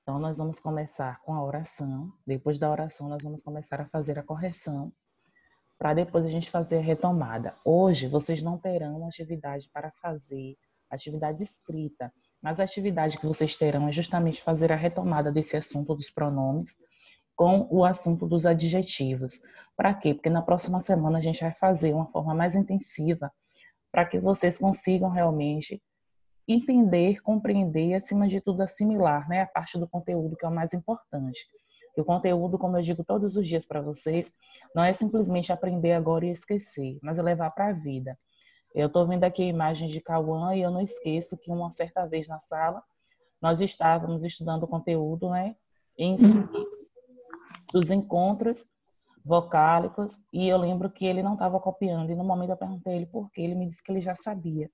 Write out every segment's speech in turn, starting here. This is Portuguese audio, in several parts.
Então, nós vamos começar com a oração. Depois da oração, nós vamos começar a fazer a correção, para depois a gente fazer a retomada. Hoje, vocês não terão atividade para fazer, atividade escrita, mas a atividade que vocês terão é justamente fazer a retomada desse assunto dos pronomes com o assunto dos adjetivos. Para quê? Porque na próxima semana a gente vai fazer uma forma mais intensiva para que vocês consigam realmente entender, compreender e, acima de tudo, assimilar, né? A parte do conteúdo que é o mais importante. E o conteúdo, como eu digo todos os dias para vocês, não é simplesmente aprender agora e esquecer, mas é levar para a vida. Eu estou vendo aqui a imagem de Cauã e eu não esqueço que uma certa vez na sala nós estávamos estudando o conteúdo, né? Em si, dos encontros vocálicos, e eu lembro que ele não estava copiando, e no momento eu perguntei a ele por quê, ele me disse que ele já sabia.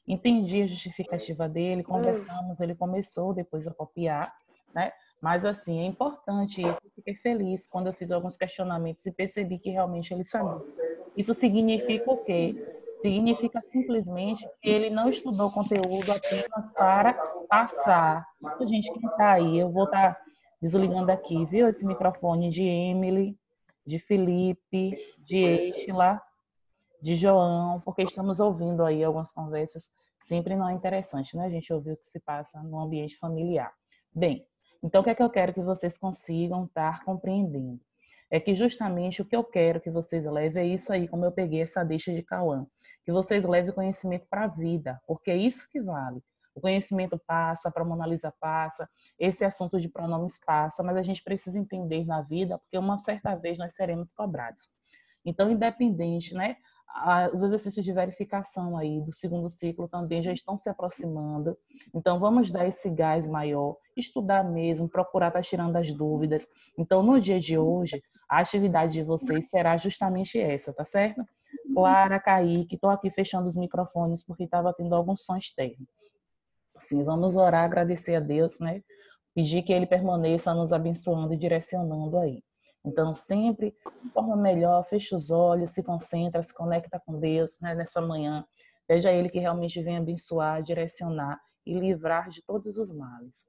Entendi a justificativa dele, conversamos, ele começou depois a copiar, né? Mas assim, é importante isso, eu fiquei feliz quando eu fiz alguns questionamentos e percebi que realmente ele sabia. Isso significa o quê? Significa simplesmente que ele não estudou o conteúdo apenas para passar. Gente, quem está aí? Eu vou estar desligando aqui, viu? Esse microfone de Emily, de Felipe, de Estela, de João, porque estamos ouvindo aí algumas conversas, sempre não é interessante, né? A gente ouvir o que se passa no ambiente familiar. Bem, então o que é que eu quero que vocês consigam estar compreendendo? É que justamente o que eu quero que vocês levem é isso aí, como eu peguei essa deixa de Cauã, que vocês levem conhecimento para a vida, porque é isso que vale. O conhecimento passa, para a Mona Lisa passa, esse assunto de pronomes passa, mas a gente precisa entender na vida, porque uma certa vez nós seremos cobrados. Então, independente, né? Os exercícios de verificação aí do segundo ciclo também já estão se aproximando. Então, vamos dar esse gás maior, estudar mesmo, procurar estar tirando as dúvidas. Então, no dia de hoje, a atividade de vocês será justamente essa, tá certo? Clara, Kaique, estou aqui fechando os microfones porque estava tendo algum som externo. Sim, vamos orar, agradecer a Deus, né? Pedir que Ele permaneça nos abençoando e direcionando aí. Então, sempre de forma melhor, fecha os olhos, se concentra, se conecta com Deus, né, nessa manhã. Veja Ele que realmente vem abençoar, direcionar e livrar de todos os males.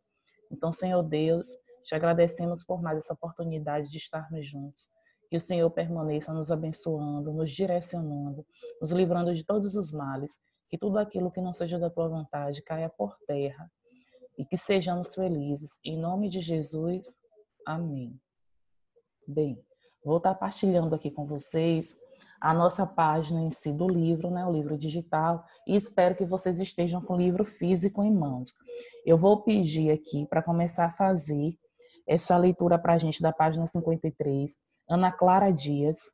Então, Senhor Deus, te agradecemos por mais essa oportunidade de estarmos juntos. Que o Senhor permaneça nos abençoando, nos direcionando, nos livrando de todos os males. Que tudo aquilo que não seja da tua vontade caia por terra e que sejamos felizes. Em nome de Jesus, amém. Bem, vou estar partilhando aqui com vocês a nossa página em si do livro, né, o livro digital, e espero que vocês estejam com o livro físico em mãos. Eu vou pedir aqui para começar a fazer essa leitura para a gente da página 53, Ana Clara Dias,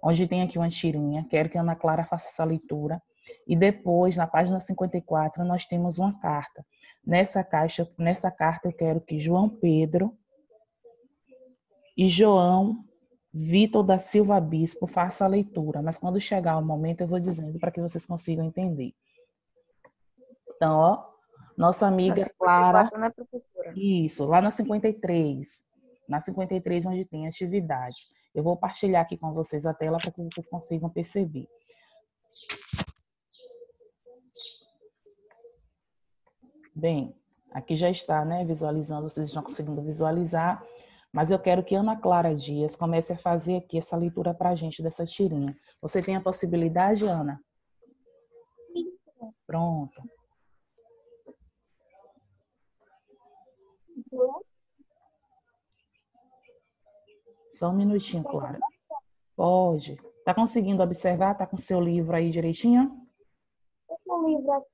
onde tem aqui uma tirinha, quero que a Ana Clara faça essa leitura. E depois, na página 54, nós temos uma carta. Nessa carta eu quero que João Pedro e João Vitor da Silva Bispo façam a leitura, mas quando chegar o momento eu vou dizendo para que vocês consigam entender. Então, ó, nossa amiga Clara, né, professora? isso, lá na 53, onde tem atividades. Eu vou partilhar aqui com vocês a tela para que vocês consigam perceber. Bem, aqui já está, né, visualizando, vocês estão conseguindo visualizar, mas eu quero que Ana Clara Dias comece a fazer aqui essa leitura para a gente dessa tirinha. Você tem a possibilidade, Ana? Pronto. Só um minutinho, Clara. Pode. Tá conseguindo observar? Tá com seu livro aí direitinho?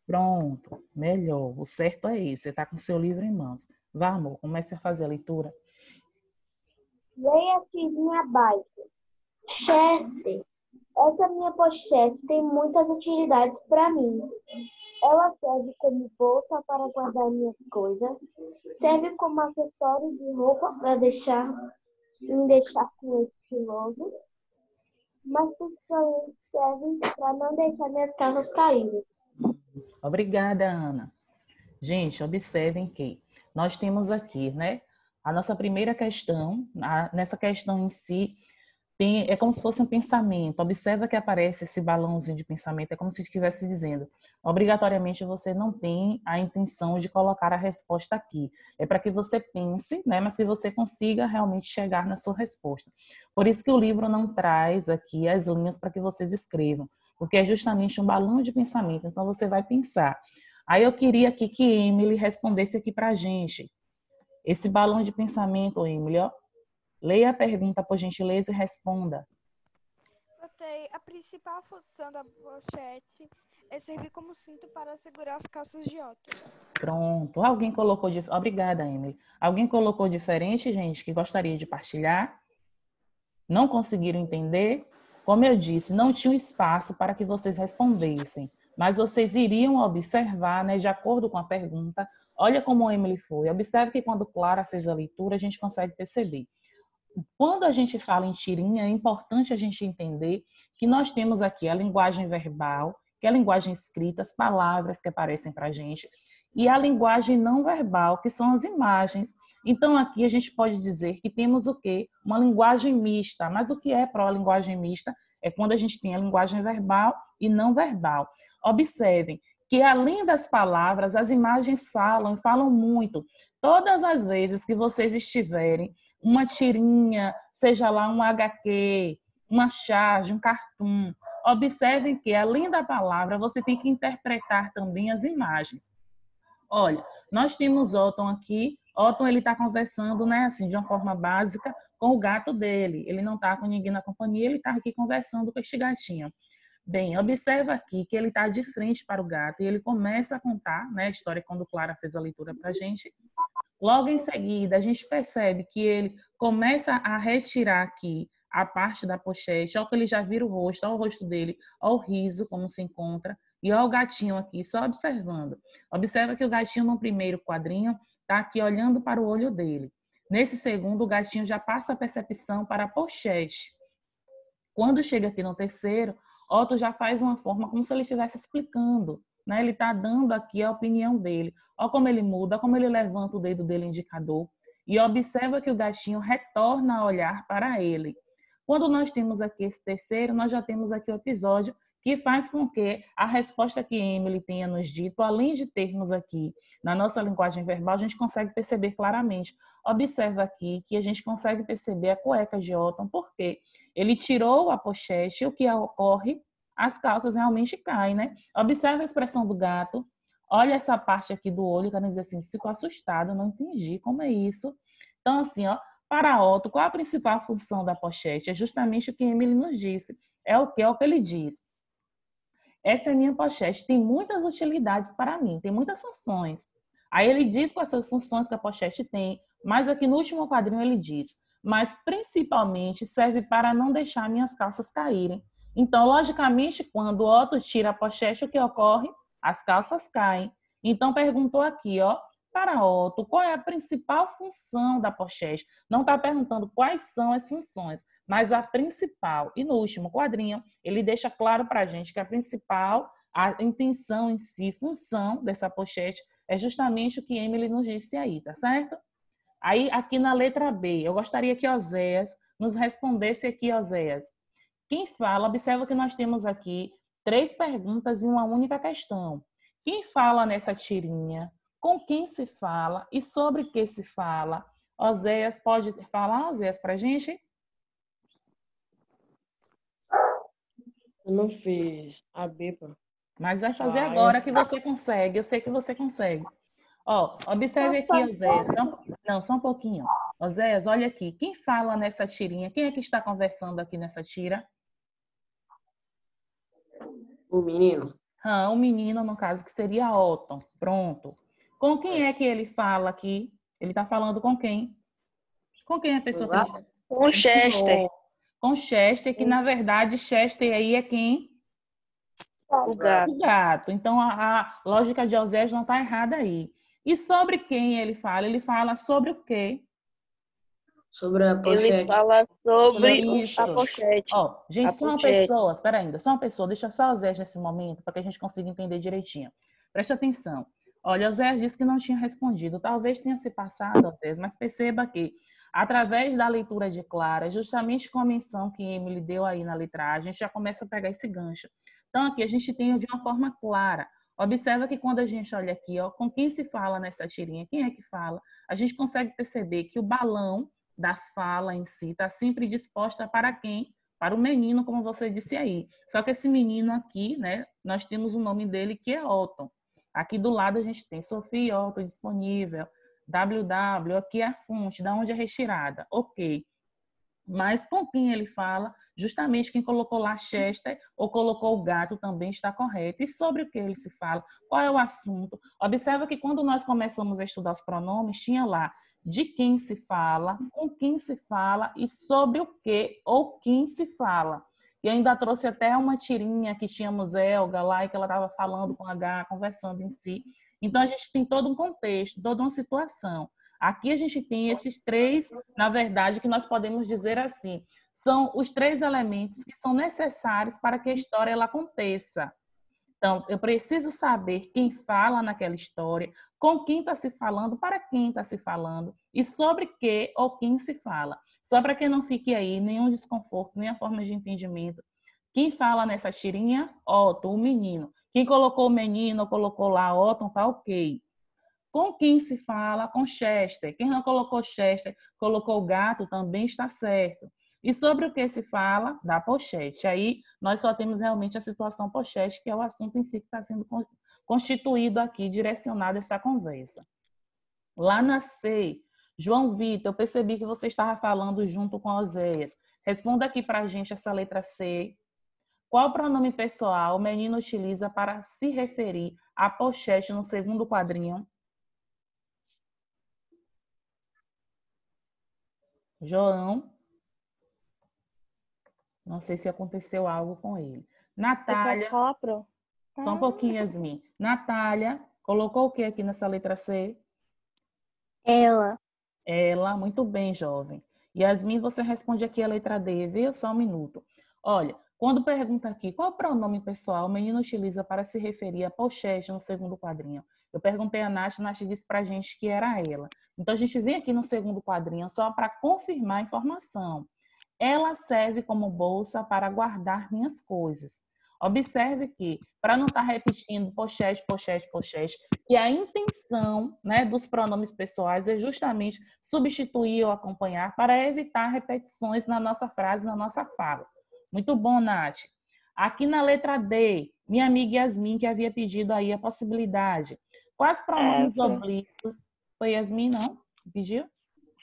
Pronto. Melhor. O certo é esse. Você tá com seu livro em mãos. Vá, amor. Comece a fazer a leitura. Leia a tirinha abaixo. Chester. Essa minha pochete tem muitas utilidades para mim. Ela serve como bolsa para guardar minhas coisas, serve como acessório de roupa para me deixar com estiloso, mas principalmente serve para não deixar minhas calças caírem. Obrigada, Ana. Gente, observem que nós temos aqui, né, a nossa primeira questão. Nessa questão em si, é como se fosse um pensamento. Observa que aparece esse balãozinho de pensamento, é como se estivesse dizendo, obrigatoriamente você não tem a intenção de colocar a resposta aqui. É para que você pense, né, mas que você consiga realmente chegar na sua resposta. Por isso que o livro não traz aqui as linhas para que vocês escrevam, porque é justamente um balão de pensamento, então você vai pensar. Aí eu queria aqui que Emily respondesse aqui para a gente. Esse balão de pensamento, Emily, ó, leia a pergunta, por gentileza, e responda. Notei. A principal função da pochete é servir como cinto para segurar as calças de Otto. Pronto. Alguém colocou... Obrigada, Emily. Alguém colocou diferente, gente, que gostaria de partilhar? Não conseguiram entender? Como eu disse, não tinha espaço para que vocês respondessem, mas vocês iriam observar, né, de acordo com a pergunta. Olha como a Emily foi. Observe que quando Clara fez a leitura, a gente consegue perceber. Quando a gente fala em tirinha, é importante a gente entender que nós temos aqui a linguagem verbal, que é a linguagem escrita, as palavras que aparecem para a gente, e a linguagem não verbal, que são as imagens. Então, aqui a gente pode dizer que temos o quê? Uma linguagem mista. Mas o que é para a linguagem mista? É quando a gente tem a linguagem verbal e não verbal. Observem que, além das palavras, as imagens falam, e falam muito. Todas as vezes que vocês estiverem uma tirinha, seja lá um HQ, uma charge, um cartoon. Observem que, além da palavra, você tem que interpretar também as imagens. Olha, nós temos Otton aqui. Otton, ele está conversando, né, assim, de uma forma básica com o gato dele. Ele não está com ninguém na companhia, ele está aqui conversando com este gatinho. Bem, observa aqui que ele está de frente para o gato e ele começa a contar, né, a história quando Clara fez a leitura para a gente. Logo em seguida, a gente percebe que ele começa a retirar aqui a parte da pochete, olha que ele já vira o rosto, olha o rosto dele, olha o riso, como se encontra, e olha o gatinho aqui, só observando. Observa que o gatinho no primeiro quadrinho está aqui olhando para o olho dele. Nesse segundo, o gatinho já passa a percepção para a pochete. Quando chega aqui no terceiro, Otto já faz uma forma como se ele estivesse explicando, né? Ele está dando aqui a opinião dele. Olha como ele muda, como ele levanta o dedo dele indicador e observa que o gatinho retorna a olhar para ele. Quando nós temos aqui esse terceiro, nós já temos aqui o episódio que faz com que a resposta que Emily tenha nos dito, além de termos aqui na nossa linguagem verbal, a gente consegue perceber claramente. Observa aqui que a gente consegue perceber a cueca de Otton, porque ele tirou a pochete, o que ocorre? As calças realmente caem, né? Observa a expressão do gato. Olha essa parte aqui do olho, quer dizer assim, ficou assustado, não entendi como é isso. Então, assim, ó, para Otto, qual a principal função da pochete? É justamente o que Emily nos disse. É o que? É o que ele diz. Essa é a minha pochete, tem muitas utilidades para mim, tem muitas funções. Aí ele diz quais são as funções que a pochete tem, mas aqui no último quadrinho ele diz, mas principalmente serve para não deixar minhas calças caírem. Então, logicamente, quando o Otto tira a pochete, o que ocorre? As calças caem. Então, perguntou aqui, ó, para Otto, qual é a principal função da pochete? Não está perguntando quais são as funções, mas a principal. E no último quadrinho, ele deixa claro para a gente que a principal, a intenção em si, função dessa pochete, é justamente o que Emily nos disse aí, tá certo? Aí, aqui na letra B, eu gostaria que Oséias nos respondesse aqui, Oséias. Quem fala, observa que nós temos aqui 3 perguntas e uma única questão. Quem fala nessa tirinha? Com quem se fala? E sobre o que se fala? Oséias, pode falar, Oséias, para a gente? Eu não fiz a B, pô. Mas vai fazer Tá, agora que você consegue. Eu sei que você consegue. Ó, observe aqui, Oséias. Não, só um pouquinho. Oséias, olha aqui. Quem fala nessa tirinha? Quem é que está conversando aqui nessa tira? O menino. O menino, no caso, que seria Otton. Pronto. Com quem é que ele fala aqui? Ele está falando com quem? Com quem é a pessoa que ele... Com Chester. Com Chester, que na verdade Chester aí é quem? O gato. O gato. Então a lógica de Oséias não está errada aí. E sobre quem ele fala? Ele fala sobre o quê? Sobre a pochete. Ele fala sobre Isso. a pochete. Ó, gente, A só uma pochete. pessoa, espera ainda, só uma pessoa, deixa só Oséias nesse momento para que a gente consiga entender direitinho. Preste atenção. Olha, o Zé disse que não tinha respondido. Talvez tenha se passado, Zé, mas perceba que, através da leitura de Clara, justamente com a menção que Emily deu aí na letra A, a gente já começa a pegar esse gancho. Então, aqui a gente tem de uma forma clara. Observa que quando a gente olha aqui, ó, com quem se fala nessa tirinha, quem é que fala, a gente consegue perceber que o balão da fala em si está sempre disposta para quem? Para o menino, como você disse aí. Só que esse menino aqui, né, nós temos o nome dele que é Otton. Aqui do lado a gente tem Sofia Otto disponível, WW, aqui é a fonte, da onde é retirada. Ok. Mas com quem ele fala, justamente quem colocou lá Chester ou colocou o gato também está correto. E sobre o que ele se fala, qual é o assunto? Observa que quando nós começamos a estudar os pronomes, tinha lá de quem se fala, com quem se fala e sobre o que ou quem se fala. E ainda trouxe até uma tirinha que tínhamos Elga lá e que ela estava falando com H, conversando em si. Então, a gente tem todo um contexto, toda uma situação. Aqui a gente tem esses três, na verdade, que nós podemos dizer assim, são os três elementos que são necessários para que a história ela aconteça. Então, eu preciso saber quem fala naquela história, com quem está se falando, para quem está se falando e sobre que ou quem se fala. Só para que não fique aí nenhum desconforto, nem a forma de entendimento. Quem fala nessa tirinha? Otton, o menino. Quem colocou o menino ou colocou lá Otton, tá ok. Com quem se fala? Com Chester. Quem não colocou Chester, colocou o gato, também está certo. E sobre o que se fala? Da pochete. Aí nós só temos realmente a situação pochete, que é o assunto em si que está sendo constituído aqui, direcionado a essa conversa. Lá na C, João Vitor, eu percebi que você estava falando junto com Oséias. Responda aqui para a gente essa letra C. Qual pronome pessoal o menino utiliza para se referir à pochete no segundo quadrinho? João. Não sei se aconteceu algo com ele. Eu Natália. posso falar, Pro? Só um pouquinho, Yasmin. Natália, colocou o que aqui nessa letra C? Ela. Ela, muito bem, jovem. Yasmin, você responde aqui a letra D, viu? Só um minuto. Olha, quando pergunta aqui, qual pronome pessoal o menino utiliza para se referir a pochete no segundo quadrinho? Eu perguntei a Nath disse pra gente que era ela. Então, a gente vem aqui no segundo quadrinho só para confirmar a informação. Ela serve como bolsa para guardar minhas coisas. Observe que, para não estar repetindo pochete, pochete, pochete, e a intenção, né, dos pronomes pessoais é justamente substituir ou acompanhar para evitar repetições na nossa frase, na nossa fala. Muito bom, Nath. Aqui na letra D, minha amiga Yasmin, que havia pedido aí a possibilidade. Quais pronomes oblíquos? Foi Yasmin, não? Pediu?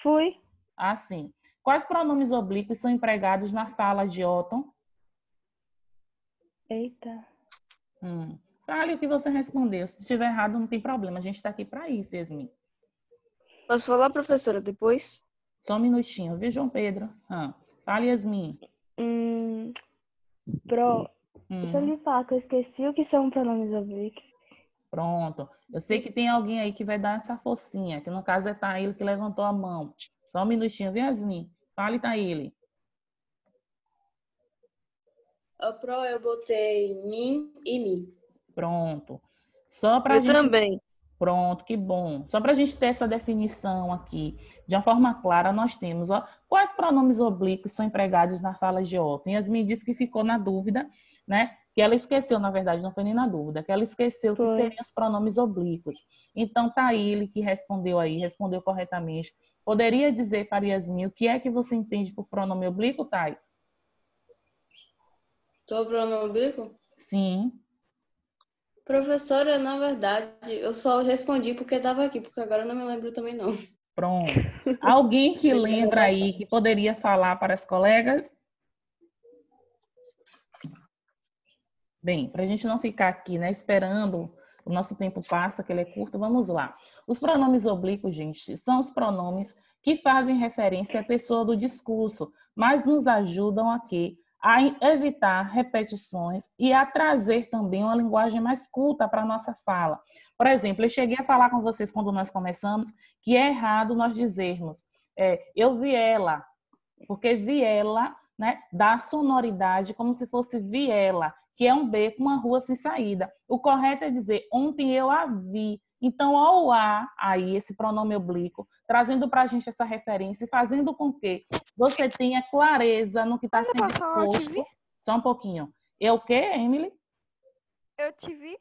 Fui. Ah, sim. Quais pronomes oblíquos são empregados na fala de Otton? Eita. Fale o que você respondeu. Se estiver errado, não tem problema. A gente está aqui para isso, Yasmin. Posso falar, professora, depois? Só um minutinho, viu, João Pedro? Fale, Yasmin. Deixa eu lhe falar que eu esqueci o que são pronomes oblíquos. Pronto. Eu sei que tem alguém aí que vai dar essa forcinha, que no caso é Taíli que levantou a mão. Só um minutinho, viu, Yasmin? Fale, Taíli. Eu botei mim e mi. Pronto. Só para Eu também. Pronto, que bom. Só para a gente ter essa definição aqui, de uma forma clara, nós temos quais pronomes oblíquos são empregados na fala de Otton. Yasmin disse que ficou na dúvida, né? Que ela esqueceu, na verdade, não foi nem na dúvida, que ela esqueceu que seriam os pronomes oblíquos. Então, Taíli, que respondeu aí, respondeu corretamente. Poderia dizer para Yasmin o que é que você entende por pronome oblíquo, Thay? Tô pronome oblíquo? Sim. Professora, na verdade, eu só respondi porque estava aqui, porque agora eu não me lembro também não. Pronto. Alguém que lembra aí que poderia falar para as colegas? Bem, para a gente não ficar aqui, né, esperando o nosso tempo passa, que ele é curto, vamos lá. Os pronomes oblíquos, gente, são os pronomes que fazem referência à pessoa do discurso, mas nos ajudam aqui a evitar repetições e a trazer também uma linguagem mais culta para a nossa fala. Por exemplo, eu cheguei a falar com vocês quando nós começamos que é errado nós dizermos eu vi ela, porque viela, né, dá sonoridade como se fosse viela, que é um beco, uma rua sem saída. O correto é dizer ontem eu a vi. Então, ao há aí esse pronome oblíquo, trazendo para a gente essa referência e fazendo com que você tenha clareza no que está sendo passar, eu te vi. exposto. Só um pouquinho. É o quê, Emily? Eu te vi.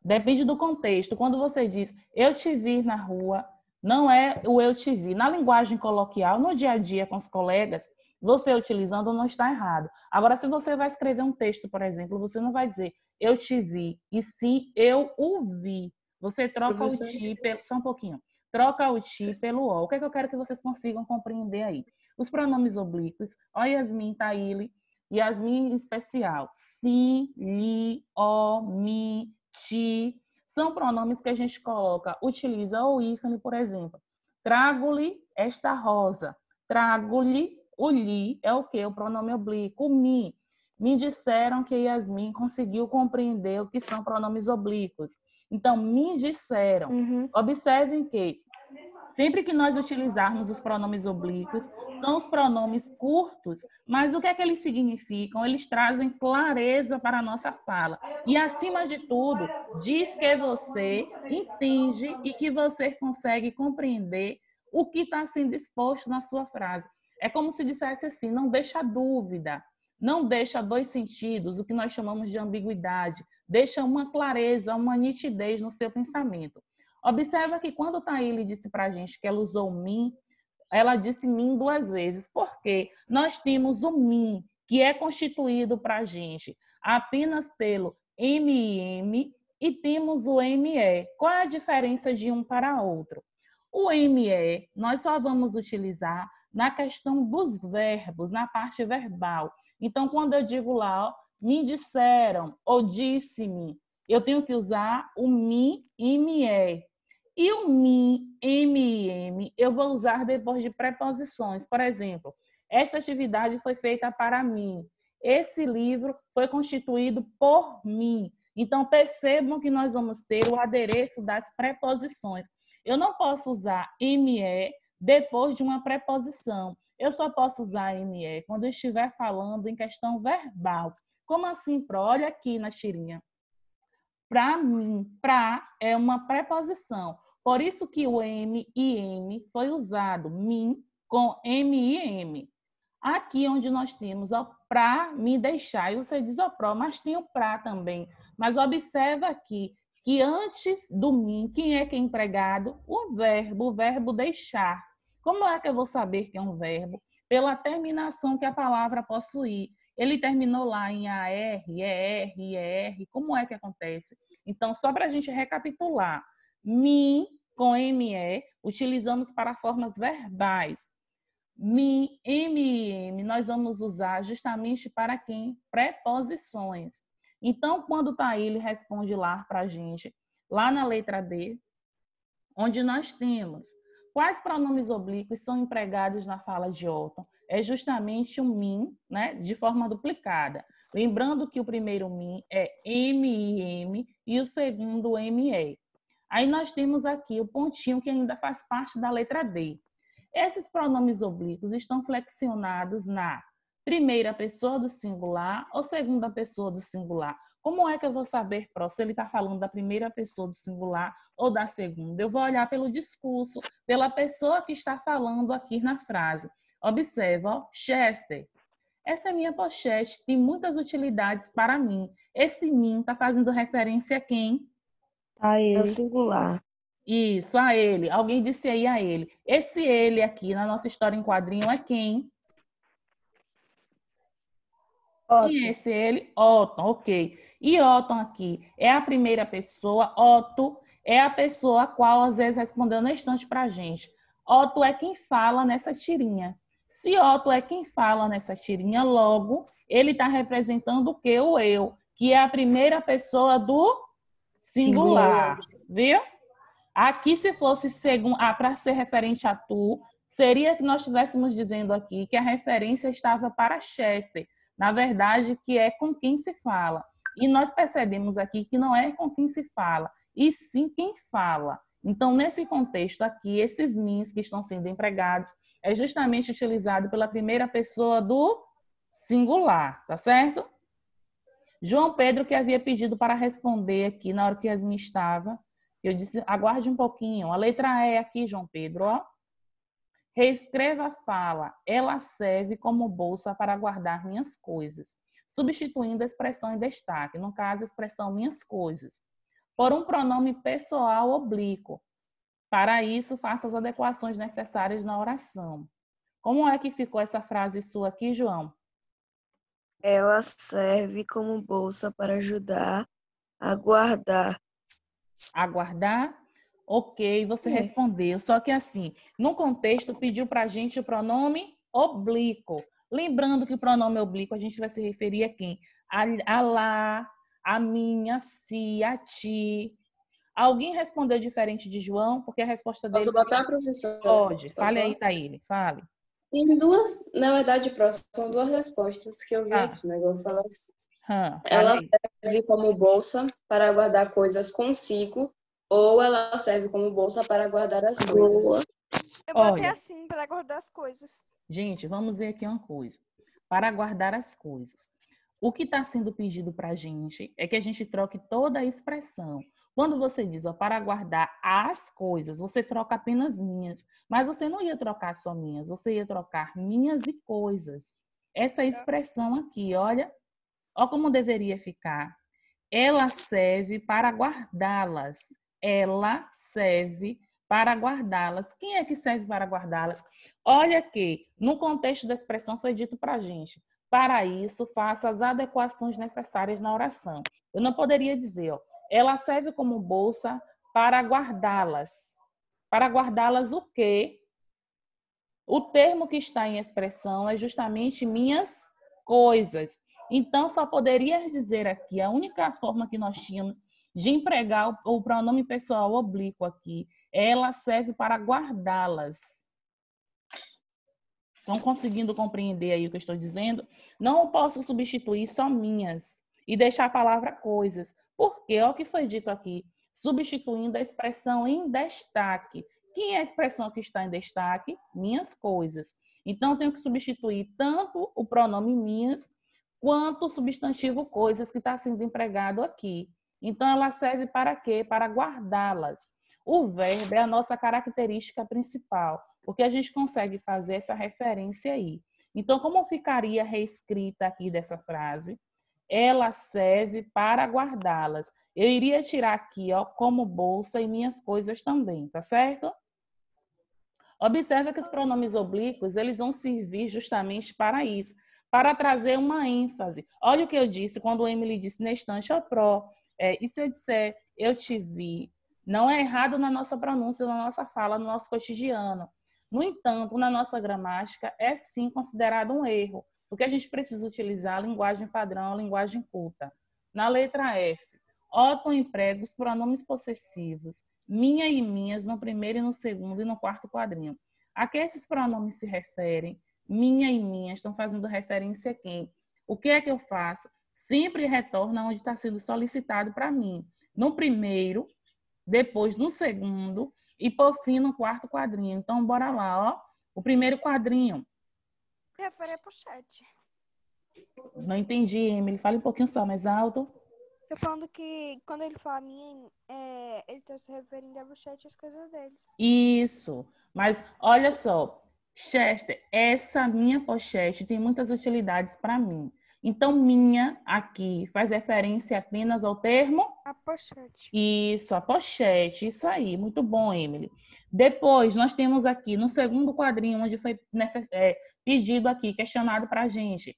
Depende do contexto. Quando você diz eu te vi na rua, não é o eu te vi. Na linguagem coloquial, no dia a dia com os colegas, você utilizando não está errado. Agora, se você vai escrever um texto, por exemplo, você não vai dizer eu te vi, e sim eu o vi. Você troca o ti pelo... Só um pouquinho. Troca o ti pelo o. O que é que eu quero que vocês consigam compreender aí? Os pronomes oblíquos, ó Yasmin, Taíli, Yasmin em especial, si, li, o, mi, ti, são pronomes que a gente coloca, utiliza o hífen, por exemplo. Trago-lhe esta rosa. Trago-lhe, o li é o quê? O pronome oblíquo. O mi. Me disseram que Yasmin conseguiu compreender o que são pronomes oblíquos. Então, me disseram. Observem que sempre que nós utilizarmos os pronomes oblíquos, são os pronomes curtos, mas o que é que eles significam? Eles trazem clareza para a nossa fala. E, acima de tudo, diz que você entende e que você consegue compreender o que está sendo exposto na sua frase. É como se dissesse assim, não deixa dúvida, não deixa dois sentidos, o que nós chamamos de ambiguidade, deixa uma clareza, uma nitidez no seu pensamento. Observa que quando Taíli disse para a gente que ela usou mim, ela disse mim duas vezes, porque nós temos o mim, que é constituído para a gente apenas pelo ME e temos o ME. Qual é a diferença de um para outro? O ME nós só vamos utilizar na questão dos verbos, na parte verbal. Então, quando eu digo lá, ó, me disseram ou disse-me, eu tenho que usar o me e me. E o me, m, eu vou usar depois de preposições. Por exemplo, esta atividade foi feita para mim. Esse livro foi constituído por mim. Então, percebam que nós vamos ter o adereço das preposições. Eu não posso usar me depois de uma preposição. Eu só posso usar me quando eu estiver falando em questão verbal. Como assim, Pro? Olha aqui na tirinha. Para mim, para é uma preposição. Por isso que o M e M foi usado, mim com M e M. Aqui onde nós temos o para me deixar, e você diz o pro, mas tem o para também. Mas observa aqui que antes do mim, quem é que é empregado? O verbo deixar. Como é que eu vou saber que é um verbo? Pela terminação que a palavra possui. Ele terminou lá em AR, ER, IR. Como é que acontece? Então, só para a gente recapitular. Me com ME, utilizamos para formas verbais. Me, M, nós vamos usar justamente para quem? Preposições. Então, quando Taíli responde lá para a gente, lá na letra D, onde nós temos quais pronomes oblíquos são empregados na fala de Otton, é justamente o mim, né, de forma duplicada. Lembrando que o primeiro mim é M e o segundo ME. Aí nós temos aqui o pontinho que ainda faz parte da letra D. Esses pronomes oblíquos estão flexionados na primeira pessoa do singular ou segunda pessoa do singular. Como é que eu vou saber, Pro, se ele está falando da primeira pessoa do singular ou da segunda? Eu vou olhar pelo discurso, pela pessoa que está falando aqui na frase. Observa, ó, Chester. Essa é minha pochete, tem muitas utilidades para mim. Esse mim está fazendo referência a quem? A É o ele. singular. Isso, a ele. Alguém disse aí a ele. Esse ele aqui na nossa história em quadrinho é quem? Quem é esse ele? Otton, ok. E Otton aqui é a primeira pessoa. Otto é a pessoa a qual às vezes respondeu na estante para a gente. Otto é quem fala nessa tirinha. Se Otto é quem fala nessa tirinha, logo ele está representando o que? O eu, que é a primeira pessoa do singular. Viu? Aqui, se fosse para ser referente a tu, seria que nós estivéssemos dizendo aqui que a referência estava para Chester. Na verdade, que é com quem se fala. E nós percebemos aqui que não é com quem se fala, e sim quem fala. Então, nesse contexto aqui, esses means que estão sendo empregados é justamente utilizado pela primeira pessoa do singular, tá certo? João Pedro, que havia pedido para responder aqui na hora que Yasmin estava, que eu disse, aguarde um pouquinho. A letra E aqui, João Pedro, ó. Reescreva a fala. Ela serve como bolsa para guardar minhas coisas, substituindo a expressão em destaque, no caso, a expressão minhas coisas, por um pronome pessoal oblíquo. Para isso, faça as adequações necessárias na oração. Como é que ficou essa frase sua aqui, João? Ela serve como bolsa para ajudar a guardar. Aguardar? Ok, você respondeu. Só que assim, no contexto, pediu para a gente o pronome oblíquo. Lembrando que o pronome oblíquo a gente vai se referir a quem? A lá, a minha, si, a ti. Alguém respondeu diferente de João? Porque a resposta dele... Posso botar, professor? Pode. Posso Fale aí, falar? Taíli. Fale. Tem duas, na verdade, próximo, são duas respostas que eu vi Ah. aqui, mas eu vou falar. Fale Ela aí. serve como bolsa para guardar coisas consigo, ou ela serve como bolsa para guardar as coisas. Boa. Eu botei Olha. assim, para guardar as coisas. Gente, vamos ver aqui uma coisa. Para guardar as coisas. O que está sendo pedido para a gente é que a gente troque toda a expressão. Quando você diz, ó, para guardar as coisas, você troca apenas minhas. Mas você não ia trocar só minhas, você ia trocar minhas e coisas. Essa expressão aqui, olha, ó como deveria ficar. Ela serve para guardá-las. Ela serve para guardá-las. Quem é que serve para guardá-las? Olha que, no contexto da expressão, foi dito para a gente. Para isso, faça as adequações necessárias na oração. Eu não poderia dizer, ó, ela serve como bolsa para guardá-las. Para guardá-las o quê? O termo que está em expressão é justamente minhas coisas. Então, só poderia dizer aqui, a única forma que nós tínhamos de empregar o pronome pessoal oblíquo aqui, ela serve para guardá-las. Estão conseguindo compreender aí o que eu estou dizendo? Não posso substituir só minhas e deixar a palavra coisas. Porque, olha o que foi dito aqui, substituindo a expressão em destaque. Quem é a expressão que está em destaque? Minhas coisas. Então, eu tenho que substituir tanto o pronome minhas, quanto o substantivo coisas que está sendo empregado aqui. Então, ela serve para quê? Para guardá-las. O verbo é a nossa característica principal, porque a gente consegue fazer essa referência aí. Então, como ficaria reescrita aqui dessa frase? Ela serve para guardá-las. Eu iria tirar aqui, ó, como bolsa e minhas coisas também, tá certo? Observa que os pronomes oblíquos, eles vão servir justamente para isso, para trazer uma ênfase. Olha o que eu disse quando o Emily disse na estante, ó, e se eu disser, eu te vi, não é errado na nossa pronúncia, na nossa fala, no nosso cotidiano. No entanto, na nossa gramática, é sim considerado um erro, porque a gente precisa utilizar a linguagem padrão, a linguagem culta. Na letra F, Otton emprega os pronomes possessivos, minha e minhas, no primeiro e no segundo e no quarto quadrinho. A que esses pronomes se referem? Minha e minhas estão fazendo referência a quem? O que é que eu faço? Sempre retorna onde está sendo solicitado para mim. No primeiro, depois no segundo e por fim no quarto quadrinho. Então, bora lá, ó. O primeiro quadrinho. Refere a pochete. Não entendi, Emily. Fala um pouquinho só mais alto. Tô falando que quando ele fala minha, ele tá se referindo a pochete e as coisas dele. Isso. Mas olha só, Chester, essa minha pochete tem muitas utilidades para mim. Então, minha aqui faz referência apenas ao termo? A pochete. Isso, a pochete. Isso aí. Muito bom, Emily. Depois, nós temos aqui no segundo quadrinho, onde foi pedido aqui, questionado para a gente.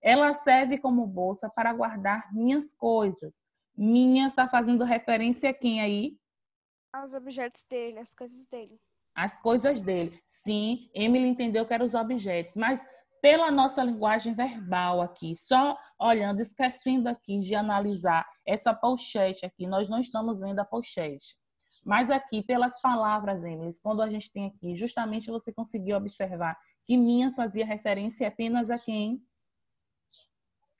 Ela serve como bolsa para guardar minhas coisas. Minhas está fazendo referência a quem aí? Aos objetos dele, as coisas dele. As coisas dele. Sim, Emily entendeu que eram os objetos, mas pela nossa linguagem verbal aqui, só olhando, esquecendo aqui de analisar essa pochete aqui, nós não estamos vendo a pochete. Mas aqui, pelas palavras, Emily, quando a gente tem aqui, justamente você conseguiu observar que minhas fazia referência apenas a quem?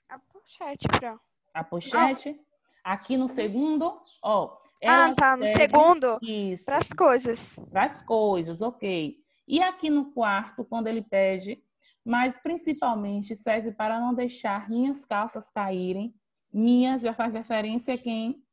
A pochete, Fran. A pochete. Aqui no segundo, ó. Tá, no segundo. Isso. Para as coisas. Para as coisas, ok. E aqui no quarto, quando ele pede, mas principalmente serve para não deixar minhas calças caírem. Minhas já faz referência a quem?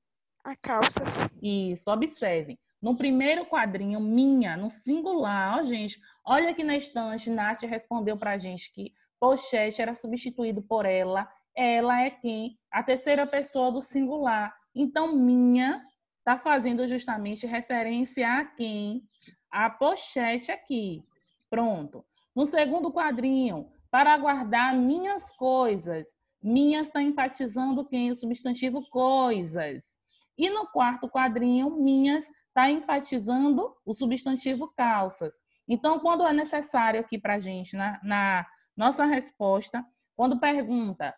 A calças. Isso, observem. No primeiro quadrinho, minha, no singular, ó, gente, olha aqui na estante, Nath respondeu pra gente que pochete era substituído por ela. Ela é quem? A terceira pessoa do singular. Então, minha está fazendo justamente referência a quem? A pochete aqui. Pronto. No segundo quadrinho, para guardar minhas coisas. Minhas está enfatizando quem? O substantivo coisas. E no quarto quadrinho, minhas está enfatizando o substantivo calças. Então, quando é necessário aqui para a gente, na nossa resposta, quando pergunta,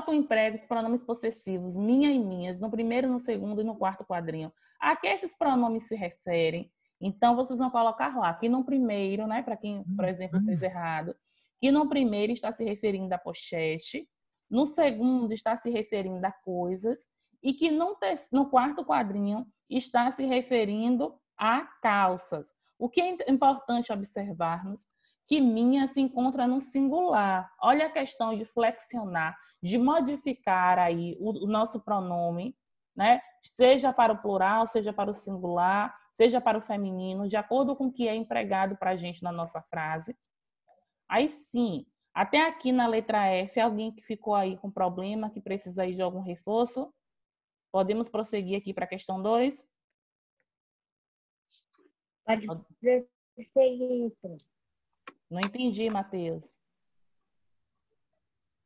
tu emprega os pronomes possessivos, minha e minhas, no primeiro, no segundo e no quarto quadrinho, a que esses pronomes se referem? Então, vocês vão colocar lá, que no primeiro, né, para quem, por exemplo, fez errado, que no primeiro está se referindo a pochete, no segundo está se referindo a coisas, e que no quarto quadrinho está se referindo a calças. O que é importante observarmos que minha se encontra no singular. Olha a questão de flexionar, de modificar aí o nosso pronome, né? Seja para o plural, seja para o singular, seja para o feminino, de acordo com o que é empregado para a gente na nossa frase. Aí sim, até aqui na letra F, alguém que ficou aí com problema, que precisa aí de algum reforço? Podemos prosseguir aqui para a questão 2? Pode prosseguir. Não entendi, Matheus.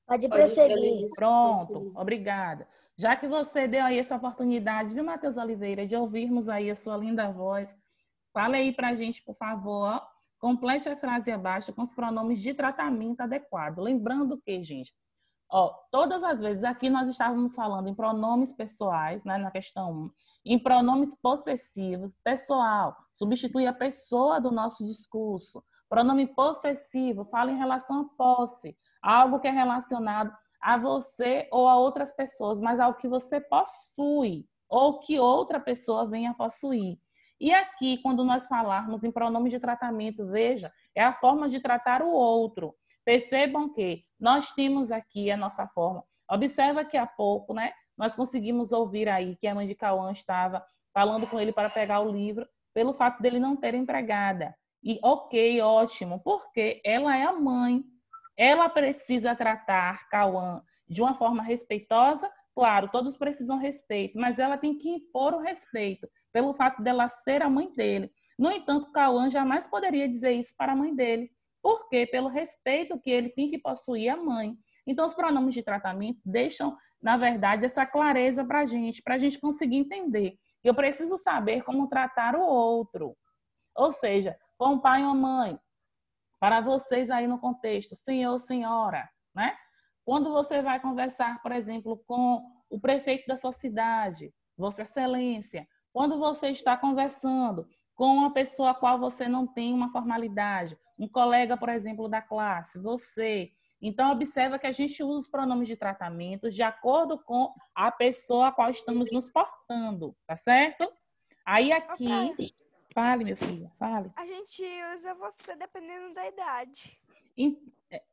Pode Pode ser, prosseguir. Liz. Pronto, obrigada. Já que você deu aí essa oportunidade, viu, Matheus Oliveira, de ouvirmos aí a sua linda voz, fale aí para a gente, por favor, ó. Complete a frase abaixo com os pronomes de tratamento adequado. Lembrando que, gente, ó, todas as vezes aqui nós estávamos falando em pronomes pessoais, né, na questão 1, em pronomes possessivos, pessoal, substitui a pessoa do nosso discurso. Pronome possessivo, fala em relação à posse, algo que é relacionado a você ou a outras pessoas, mas ao que você possui ou que outra pessoa venha possuir. E aqui, quando nós falarmos em pronome de tratamento, veja, é a forma de tratar o outro. Percebam que nós temos aqui a nossa forma. Observa que há pouco, né, nós conseguimos ouvir aí que a mãe de Cauã estava falando com ele para pegar o livro pelo fato dele não ter empregada. E ok, ótimo, porque ela é a mãe. Ela precisa tratar Cauã de uma forma respeitosa. Claro, todos precisam respeito, mas ela tem que impor o respeito pelo fato dela ser a mãe dele. No entanto, Cauã jamais poderia dizer isso para a mãe dele. Por quê? Pelo respeito que ele tem que possuir à mãe. Então, os pronomes de tratamento deixam, na verdade, essa clareza para a gente conseguir entender. Eu preciso saber como tratar o outro. Ou seja, com o pai e uma mãe, para vocês aí no contexto, senhor, senhora, né? Quando você vai conversar, por exemplo, com o prefeito da sua cidade, Vossa Excelência, quando você está conversando com uma pessoa a qual você não tem uma formalidade, um colega, por exemplo, da classe, você. Então, observa que a gente usa os pronomes de tratamento de acordo com a pessoa a qual estamos nos portando, tá certo? Aí aqui... Fale, meu filho, fale. A gente usa você dependendo da idade.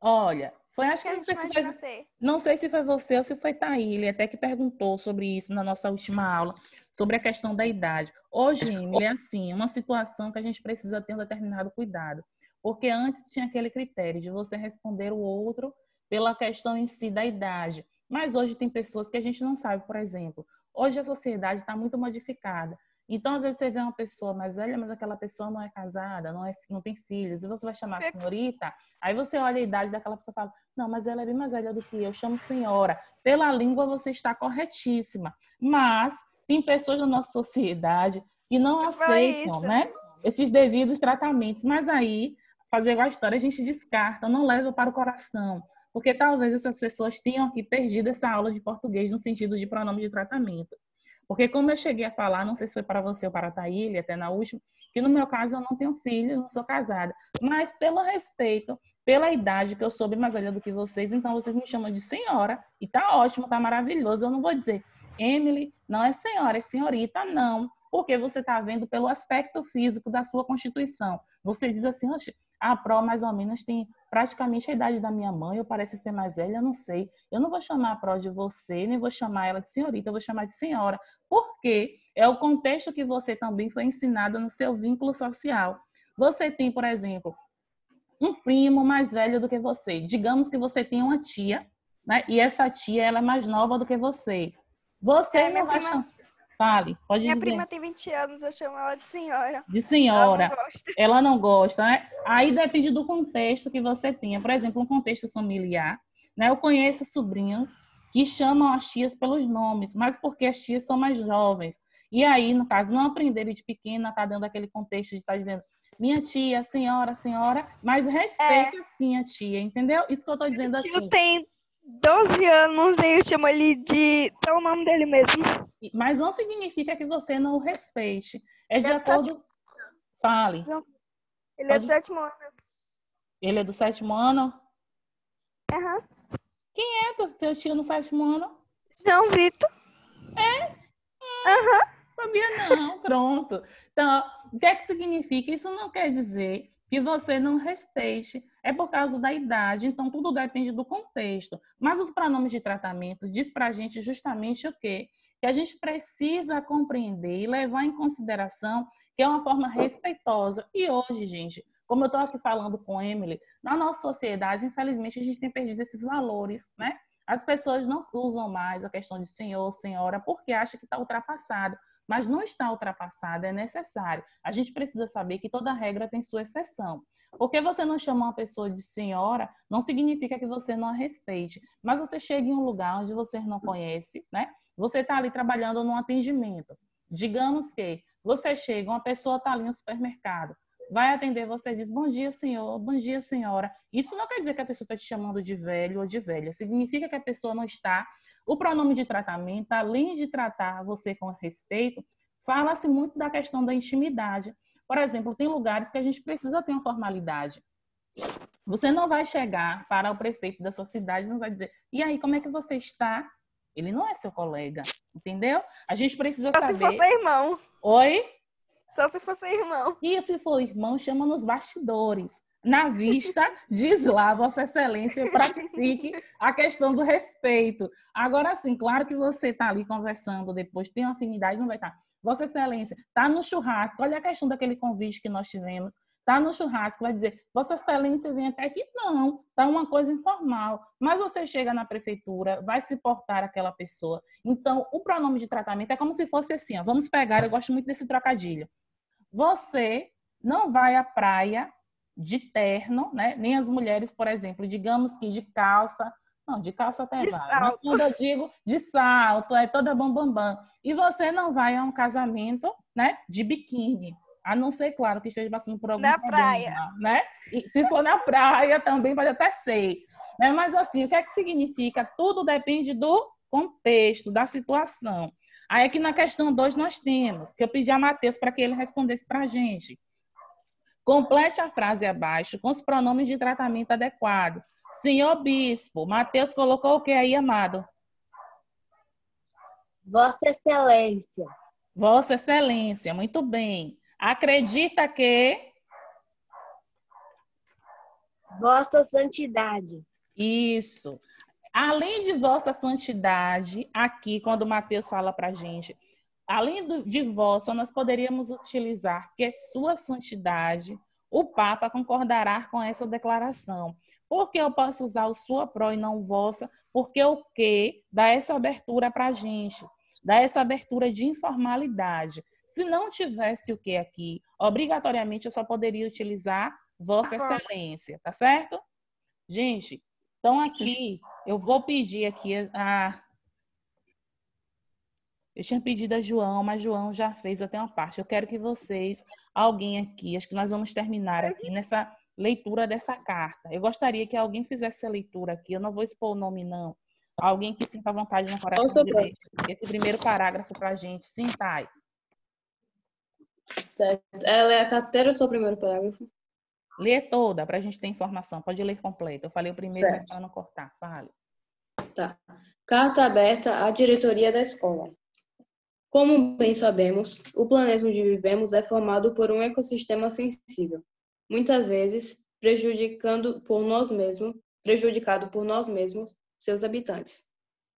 Olha, foi, acho Que que a gente imagina ter. não sei se foi você ou se foi Thaília, até que perguntou sobre isso na nossa última aula, sobre a questão da idade. Hoje, Emily, é assim, uma situação que a gente precisa ter um determinado cuidado, porque antes tinha aquele critério de você responder o outro pela questão em si da idade, mas hoje tem pessoas que a gente não sabe, por exemplo, hoje a sociedade está muito modificada. Então, às vezes, você vê uma pessoa mais velha, mas aquela pessoa não é casada, não tem filhos, e você vai chamar a senhorita, aí você olha a idade daquela pessoa e fala, não, mas ela é bem mais velha do que eu chamo senhora. Pela língua, você está corretíssima. Mas tem pessoas da nossa sociedade que não aceitam, né, esses devidos tratamentos. Mas aí, fazer igual a história, a gente descarta, não leva para o coração. Porque talvez essas pessoas tenham aqui perdido essa aula de português no sentido de pronome de tratamento. Porque como eu cheguei a falar, não sei se foi para você ou para a Thaília, até na última, que no meu caso eu não tenho filho, não sou casada. Mas pelo respeito, pela idade, que eu sou bem mais velha do que vocês, então vocês me chamam de senhora, e tá ótimo, tá maravilhoso. Eu não vou dizer, Emily, não é senhora, é senhorita, não. Porque você está vendo pelo aspecto físico da sua constituição. Você diz assim, oxe, a Pro mais ou menos tem praticamente a idade da minha mãe, eu pareço ser mais velha, eu não sei. Eu não vou chamar a Pro de você, nem vou chamar ela de senhorita, eu vou chamar de senhora. Porque é o contexto que você também foi ensinada no seu vínculo social. Você tem, por exemplo, um primo mais velho do que você. Digamos que você tem uma tia, né? E essa tia ela é mais nova do que você. Você não vai chamar. Fale, pode Minha dizer. prima tem 20 anos, eu chamo ela de senhora. De Ela senhora. não gosta. Ela não gosta, né? Aí depende do contexto que você tenha. Por exemplo, um contexto familiar, né? Eu conheço sobrinhos que chamam as tias pelos nomes, mas porque as tias são mais jovens. E aí, no caso, não aprenderam de pequena, tá dando aquele contexto de estar dizendo minha tia, senhora, senhora, mas respeita sim a tia, entendeu? Isso que eu tô dizendo Meu tio assim. tem 12 anos e eu chamo ele de... É o nome dele mesmo. Mas não significa que você não o respeite. É de Ele é do acordo... Fale. Ele é do Pode- 7º ano. Ele é do 7º ano? Aham. Quem é teu tio no 7º ano? João Vitor. Aham. Sabia não, pronto. Então, o que é que significa? Isso não quer dizer que você não respeite, é por causa da idade, então tudo depende do contexto. Mas os pronomes de tratamento diz pra gente justamente o quê? Que a gente precisa compreender e levar em consideração que é uma forma respeitosa. E hoje, gente, como eu estou aqui falando com Emily, na nossa sociedade, infelizmente, a gente tem perdido esses valores, né? As pessoas não usam mais a questão de senhor, senhora, porque acham que está ultrapassado. Mas não está ultrapassada, é necessário. A gente precisa saber que toda regra tem sua exceção. Porque você não chama uma pessoa de senhora, não significa que você não a respeite. Mas você chega em um lugar onde você não conhece, né? Você está ali trabalhando num atendimento. Digamos que você chega, uma pessoa está ali no supermercado, vai atender você e diz, bom dia, senhor, bom dia, senhora. Isso não quer dizer que a pessoa está te chamando de velho ou de velha. Significa que a pessoa não está... O pronome de tratamento, além de tratar você com respeito, fala-se muito da questão da intimidade. Por exemplo, tem lugares que a gente precisa ter uma formalidade. Você não vai chegar para o prefeito da sua cidade e não vai dizer, e aí, como é que você está? Ele não é seu colega, entendeu? A gente precisa Só saber... se fosse irmão. Oi? Só se fosse irmão. E se for irmão, chama nos bastidores. Na vista, diz lá, Vossa Excelência, pratique a questão do respeito. Agora sim, claro que você está ali conversando depois, tem uma afinidade, não vai estar. Vossa Excelência, está no churrasco, olha a questão daquele convite que nós tivemos. Está no churrasco, vai dizer, Vossa Excelência vem até aqui? Não, está uma coisa informal. Mas você chega na prefeitura, vai se portar aquela pessoa. Então, o pronome de tratamento é como se fosse assim, ó, vamos pegar, eu gosto muito desse trocadilho. Você não vai à praia de terno, né? Nem as mulheres, por exemplo, digamos que de calça, não, de calça até De vai, mas salto. quando eu digo de salto, é toda bam. E você não vai a um casamento, né, de biquíni, a não ser, claro, que esteja passando por algum Na problema, praia. né? E se for na praia também pode até ser, né? Mas assim, o que é que significa? Tudo depende do contexto, da situação. Aí aqui na questão 2 nós temos, que eu pedi a Matheus para que ele respondesse para a gente. Complete a frase abaixo com os pronomes de tratamento adequado. Senhor Bispo, Matheus colocou o que aí, amado? Vossa Excelência. Vossa Excelência, muito bem. Acredita que... Vossa Santidade. Isso. Além de Vossa Santidade, aqui, quando o Matheus fala para a gente, além de vossa, nós poderíamos utilizar que Sua Santidade, o Papa concordará com essa declaração. Por que eu posso usar o sua pro e não vossa? Porque o que dá essa abertura para a gente, dá essa abertura de informalidade. Se não tivesse o que aqui, obrigatoriamente eu só poderia utilizar Vossa Excelência, tá certo? Gente, então aqui, eu vou pedir aqui a... Eu tinha pedido a João, mas João já fez até uma parte. Eu quero que vocês, alguém aqui, acho que nós vamos terminar aqui nessa leitura dessa carta. Eu gostaria que alguém fizesse essa leitura aqui. Eu não vou expor o nome, não. Alguém que sinta vontade no coração de ler esse primeiro parágrafo para a gente. Sim, Thay. Certo. Ela é a carteira ou só o primeiro parágrafo? Lê toda para a gente ter informação. Pode ler completa. Eu falei o primeiro, mas para não cortar. Fale. Tá. Carta aberta à diretoria da escola. Como bem sabemos, o planeta onde vivemos é formado por um ecossistema sensível, muitas vezes prejudicado por nós mesmos, seus habitantes.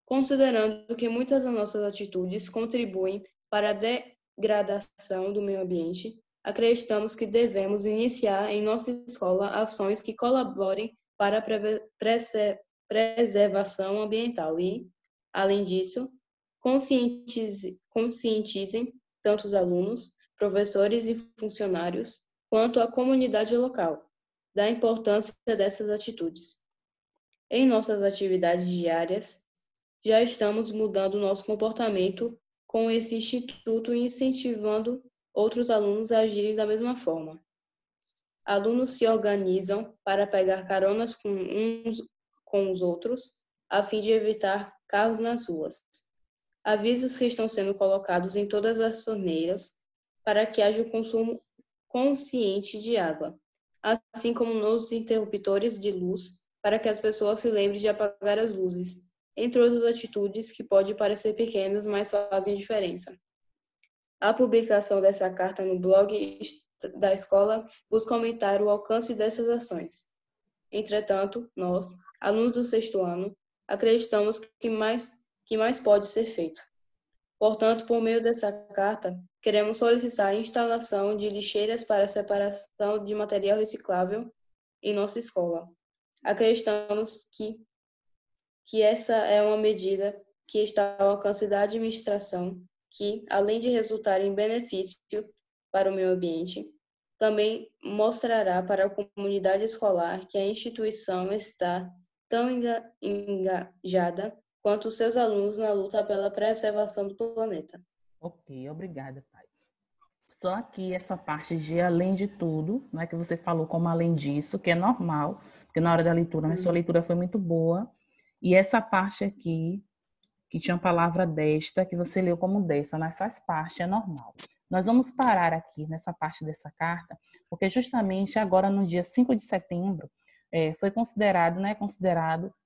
Considerando que muitas das nossas atitudes contribuem para a degradação do meio ambiente, acreditamos que devemos iniciar em nossa escola ações que colaborem para a preservação ambiental e, além disso, conscientizem tanto os alunos, professores e funcionários, quanto a comunidade local, da importância dessas atitudes. Em nossas atividades diárias, já estamos mudando nosso comportamento com esse instituto e incentivando outros alunos a agirem da mesma forma. Alunos se organizam para pegar caronas com os outros, a fim de evitar carros nas ruas. Avisos que estão sendo colocados em todas as torneiras para que haja um consumo consciente de água, assim como nos interruptores de luz para que as pessoas se lembrem de apagar as luzes, entre outras atitudes que podem parecer pequenas, mas fazem diferença. A publicação dessa carta no blog da escola busca aumentar o alcance dessas ações. Entretanto, nós, alunos do 6º ano, acreditamos que mais pode ser feito. Portanto, por meio dessa carta, queremos solicitar a instalação de lixeiras para separação de material reciclável em nossa escola. Acreditamos que essa é uma medida que está ao alcance da administração, que, além de resultar em benefício para o meio ambiente, também mostrará para a comunidade escolar que a instituição está tão engajada quanto os seus alunos na luta pela preservação do planeta. Ok, obrigada, pai. Só aqui essa parte de além de tudo, né, que você falou como além disso, que é normal, porque na hora da leitura, mas sua leitura foi muito boa. E essa parte aqui, que tinha a palavra desta, que você leu como dessa, mas faz parte, é normal. Nós vamos parar aqui nessa parte dessa carta, porque justamente agora no dia 5 de setembro, foi considerado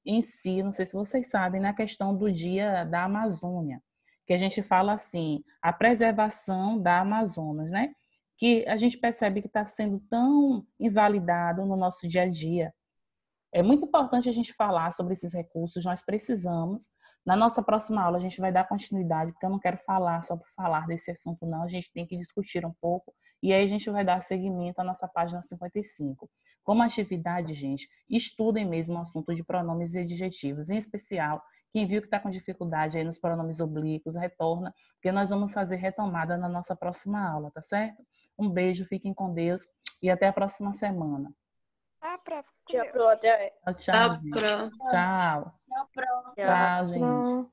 em si, não sei se vocês sabem, na questão do Dia da Amazônia, que a gente fala assim, a preservação da Amazonas, né? Que a gente percebe que está sendo tão invalidado no nosso dia a dia. É muito importante a gente falar sobre esses recursos, nós precisamos. Na nossa próxima aula a gente vai dar continuidade, porque eu não quero falar só por falar desse assunto, não. A gente tem que discutir um pouco e aí a gente vai dar seguimento à nossa página 55. Como atividade, gente, estudem mesmo o assunto de pronomes e adjetivos, em especial quem viu que está com dificuldade aí nos pronomes oblíquos, retorna, porque nós vamos fazer retomada na nossa próxima aula, tá certo? Um beijo, fiquem com Deus e até a próxima semana. Prof. Tchau, até. Tchau, gente. Tchau. Tchau, Tchau, gente. Não.